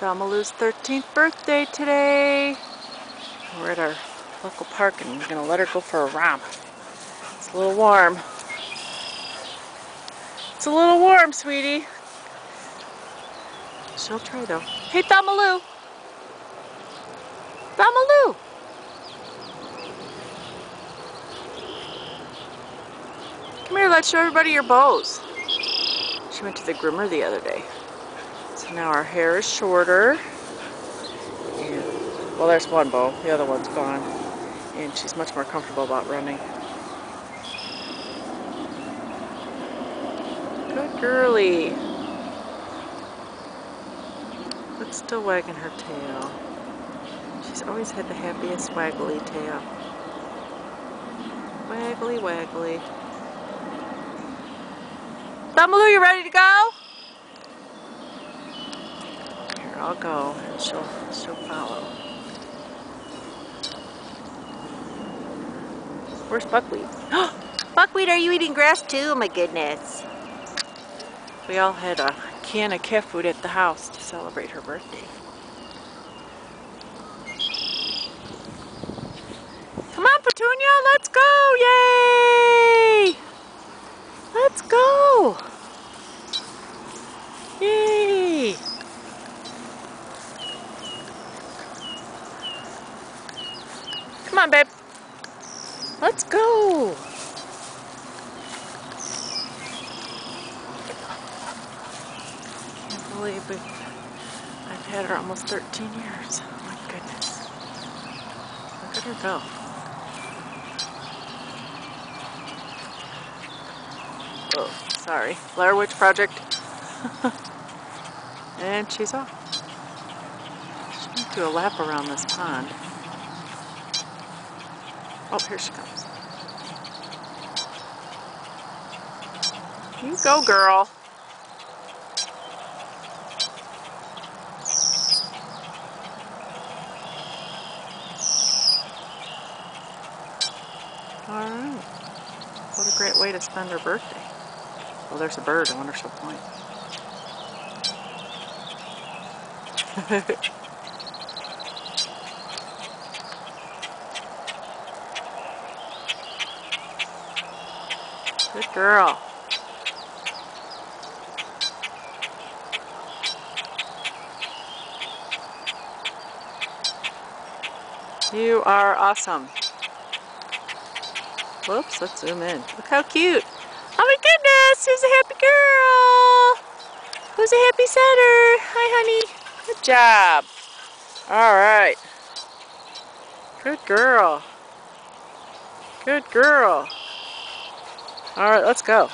Belmalou's 13th birthday today. We're at our local park and we're going to let her go for a romp. It's a little warm. It's a little warm, sweetie. She'll try though. Hey, Belmalou! Belmalou! Come here, let's show everybody your bows. She went to the groomer the other day. So now our hair is shorter. And, well, there's one bow. The other one's gone. And she's much more comfortable about running. Good girly. But still wagging her tail. She's always had the happiest waggly tail. Waggly, waggly. Belmalou, you ready to go? Here, I'll go and she'll follow. Where's Buckwheat? Buckwheat, are you eating grass too? Oh my goodness. We all had a can of cat food at the house to celebrate her birthday. Come on, Petunia, let's go! Yay! Let's go! Yay! Come on, babe. Let's go! Can't believe I've had her almost 13 years. Oh my goodness. Look at her go. Oh, sorry. Blair Witch Project. And she's off. She's going to do a lap around this pond. Oh, here she comes. You go, girl. Alright. What a great way to spend her birthday. Well, there's a bird. I wonder if she'll point. Good girl. You are awesome. Whoops, let's zoom in. Look how cute. Oh my goodness, who's a happy girl? Who's a happy setter? Hi, honey. Good job. All right. Good girl. Good girl. All right, let's go.